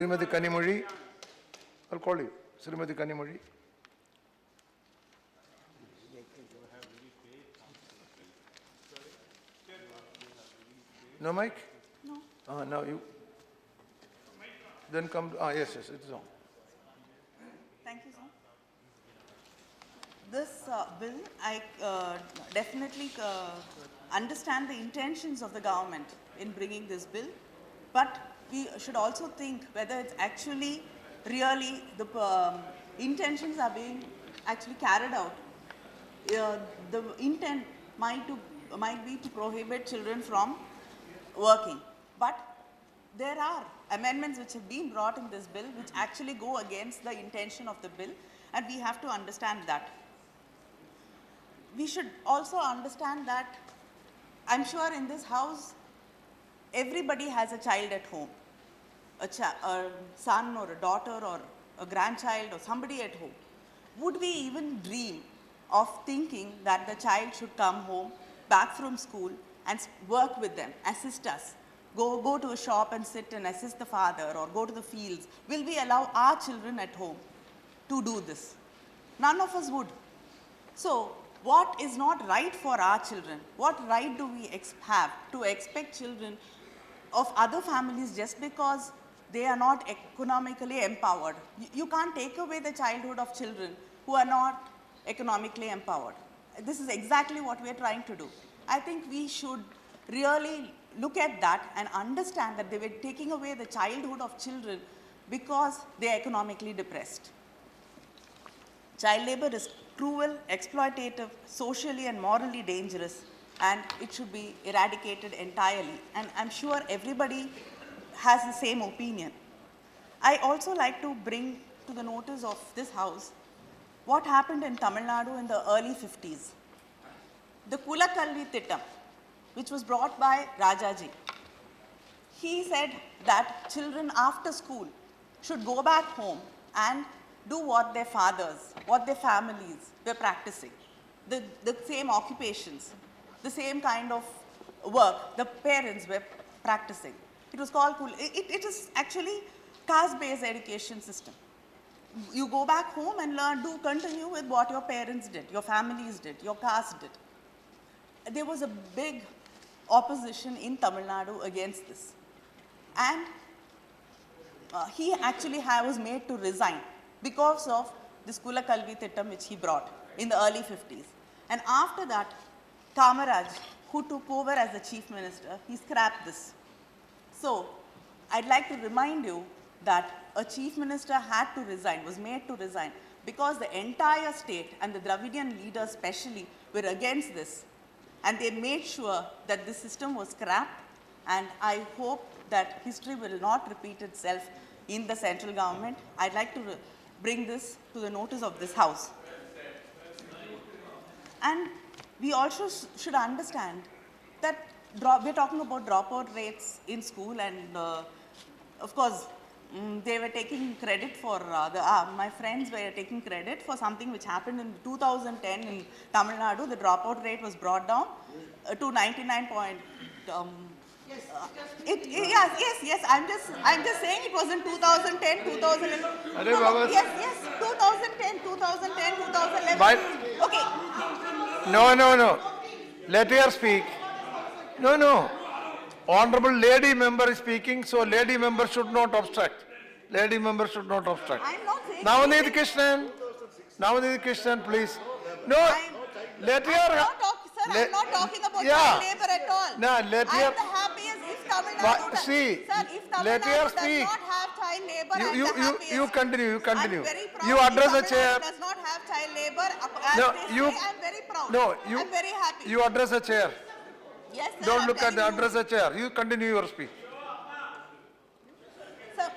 Srimati Kanimozhi, I'll call you. Srimati Kanimozhi. No mic? No. Now you. Then come. Yes, it's on. Thank you, sir. This bill, I definitely understand the intentions of the government in bringing this bill, but we should also think whether it's actually really the intentions are being actually carried out. The intent might be to prohibit children from working, but there are amendments which have been brought in this bill which actually go against the intention of the bill, and we have to understand that. We should also understand that I'm sure in this house everybody has a child at home, a son or a daughter or a grandchild or somebody at home. Would we even dream of thinking that the child should come home back from school and work with them, assist us, go to a shop and sit and assist the father, or go to the fields? Will we allow our children at home to do this? None of us would. So what is not right for our children? What right do we have to expect children of other families just because they are not economically empowered? You can't take away the childhood of children who are not economically empowered. This is exactly what we are trying to do. I think we should really look at that and understand that they were taking away the childhood of children because they are economically depressed. Child labor is cruel, exploitative, socially and morally dangerous, and it should be eradicated entirely. And I'm sure everybody has the same opinion. I also like to bring to the notice of this house what happened in Tamil Nadu in the early 50s. The Kula Kalvi Tittam, which was brought by Rajya. He said that children after school should go back home and do what their fathers, what their families were practicing, the same occupations, the same kind of work the parents were practicing. It was called it is actually caste-based education system. You go back home and continue with what your parents did, your families did, your caste did. There was a big opposition in Tamil Nadu against this. And he actually was made to resign because of this Kula Kalvi Tittam which he brought in the early 50s. And after that, Kamaraj, who took over as the chief minister, he scrapped this. So I'd like to remind you that a chief minister had to resign, was made to resign, because the entire state and the Dravidian leaders especially were against this. And they made sure that this system was scrapped, and I hope that history will not repeat itself in the central government. I'd like to bring this to the notice of this house. And we also should understand that we're talking about dropout rates in school, and of course, they were taking credit for, my friends were taking credit for something which happened in 2010 in Tamil Nadu. The dropout rate was brought down to 99 point. Yes. I'm just saying it was in 2010, 2011. Yes, 2010, 2011. But Okay. No. Let her speak. No. Honorable lady member is speaking, so lady member should not obstruct. Lady member should not obstruct. I'm not saying. Navneet Krishnan, please. No, let her. I'm not talking about child labor at all. No, let her. I'm the happiest if Tamil Nadu does. See, Sir, if Tamil let her Nadu does speak. not have child labor, I'm the happiest. You continue. I'm very proud. You address the if chair. Tamil Nadu does not have child labor, as No, they you. say, I'm very proud. No, I'm very happy. You address the chair. Yes, sir. Don't look at the address the chair. You continue your speech. So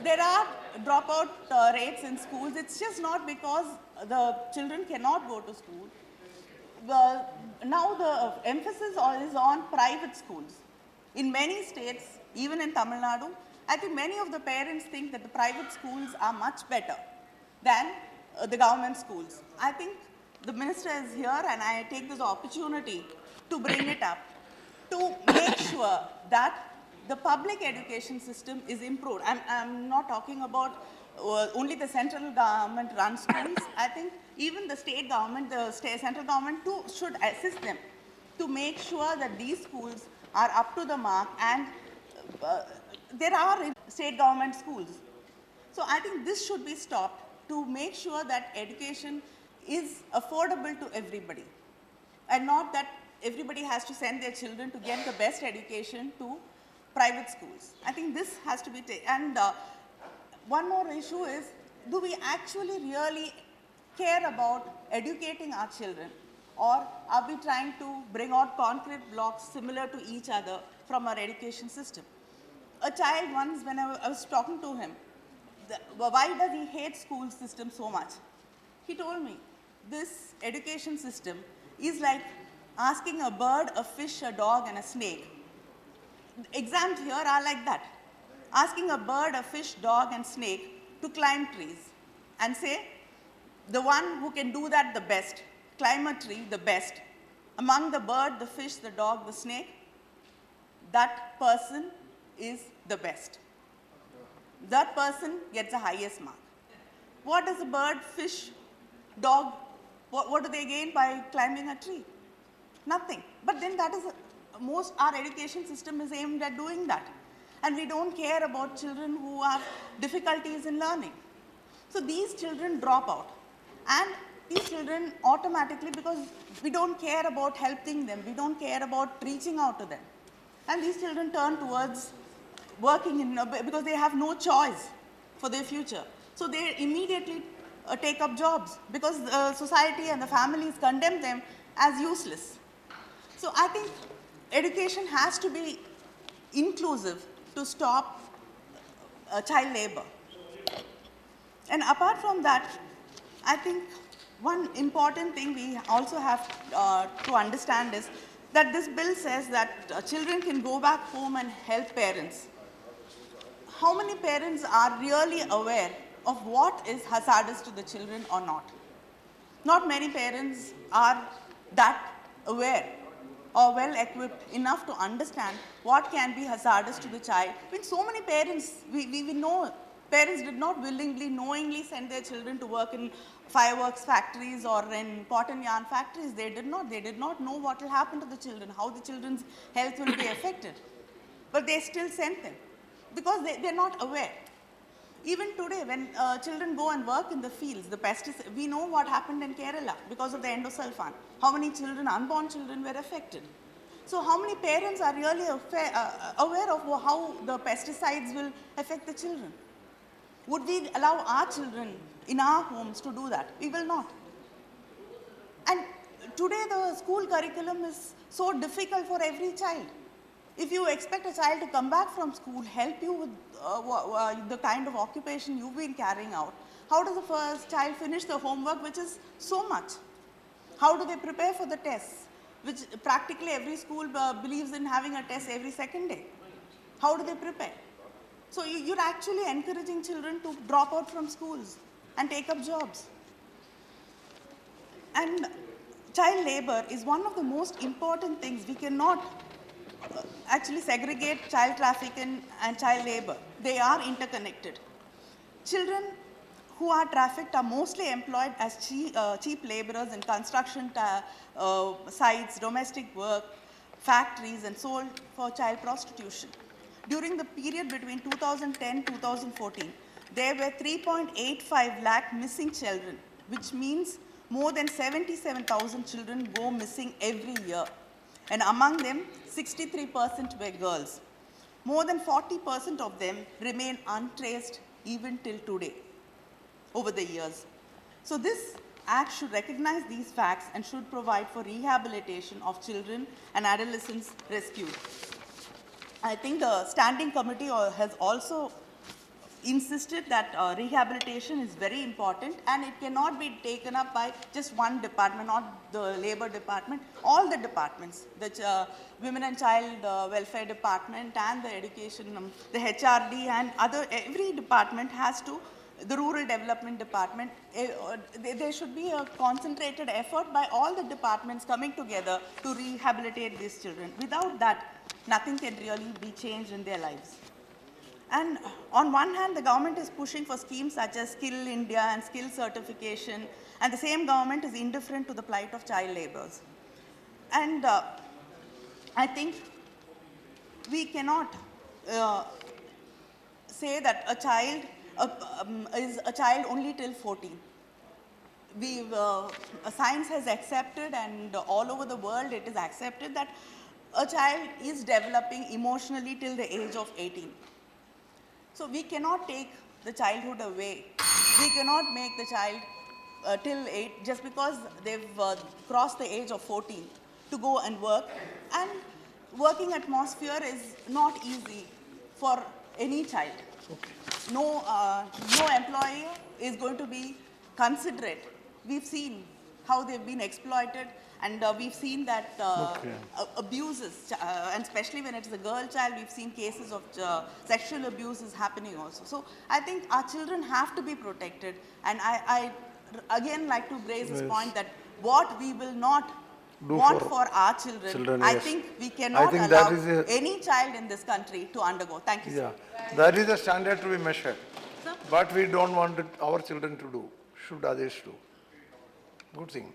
there are dropout rates in schools. It's just not because the children cannot go to school. Now the emphasis is on private schools. In many states, even in Tamil Nadu, I think many of the parents think that the private schools are much better than the government schools. I think the minister is here, and I take this opportunity to bring it up, to make sure that the public education system is improved. I'm not talking about only the central government run schools. I think even the state government, central government too should assist them to make sure that these schools are up to the mark, and there are state government schools. So I think this should be stopped to make sure that education is affordable to everybody, and not that everybody has to send their children to get the best education to private schools. I think this has to be taken. And one more issue is, do we actually really care about educating our children, or are we trying to bring out concrete blocks similar to each other from our education system? A child once, when I was talking to him, why does he hate school system so much? He told me, this education system is like asking a bird, a fish, a dog, and a snake. Exams here are like that. Asking a bird, a fish, dog, and snake to climb trees and say, the one who can do that the best, climb a tree the best, among the bird, the fish, the dog, the snake, that person is the best. That person gets the highest mark. What does a bird, fish, dog, what do they gain by climbing a tree? Nothing. But then that is, our education system is aimed at doing that. And we don't care about children who have difficulties in learning. So these children drop out. And these children automatically, because we don't care about helping them, we don't care about reaching out to them. And these children turn towards working because they have no choice for their future. So they immediately take up jobs because the society and the families condemn them as useless. So I think education has to be inclusive to stop child labor. And apart from that, I think one important thing we also have to understand is that this bill says that children can go back home and help parents. How many parents are really aware of what is hazardous to the children or not? Not many parents are that aware or well equipped enough to understand what can be hazardous to the child. I mean, so many parents, we know parents did not willingly, knowingly send their children to work in fireworks factories or in cotton yarn factories. They did not know what will happen to the children, how the children's health will be affected. But they still sent them because they're not aware. Even today, when children go and work in the fields, the pesticides, we know what happened in Kerala because of the endosulfan. How many children, unborn children, were affected. So how many parents are really aware of how the pesticides will affect the children? Would we allow our children in our homes to do that? We will not. And today the school curriculum is so difficult for every child. If you expect a child to come back from school, help you with the kind of occupation you've been carrying out, how does the first child finish the homework, which is so much? How do they prepare for the tests, which practically every school believes in having a test every second day? How do they prepare? So you're actually encouraging children to drop out from schools and take up jobs. And child labor is one of the most important things. We cannot actually segregate child trafficking and child labor. They are interconnected. Children who are trafficked are mostly employed as cheap laborers in construction sites, domestic work, factories, and sold for child prostitution. During the period between 2010-2014, there were 3.85 lakh missing children, which means more than 77,000 children go missing every year. And among them, 63% were girls. More than 40% of them remain untraced even till today, over the years. So this Act should recognize these facts and should provide for rehabilitation of children and adolescents rescued. I think the Standing Committee has also insisted that rehabilitation is very important and it cannot be taken up by just one department, not the Labor Department. All the departments, the Women and Child Welfare Department and the Education, the HRD and every department has to, the Rural Development Department, there should be a concentrated effort by all the departments coming together to rehabilitate these children. Without that, nothing can really be changed in their lives. And on one hand, the government is pushing for schemes such as Skill India and skill certification, and the same government is indifferent to the plight of child laborers. And I think we cannot say that a child is a child only till 14. Science has accepted, and all over the world it is accepted, that a child is developing emotionally till the age of 18. So we cannot take the childhood away. We cannot make the child till 8 just because they've crossed the age of 14 to go and work. And working atmosphere is not easy for any child. No employer is going to be considerate. We've seen how they've been exploited, and we've seen that abuses, and especially when it's a girl child, we've seen cases of sexual abuses happening also. So I think our children have to be protected, and I again like to raise this point that what we will not want for our children, I yes. think we cannot think allow that is any child in this country to undergo. Thank you, sir. Yeah, that is the standard to be measured. Sir? But we don't want our children to do, should others do. Good thing.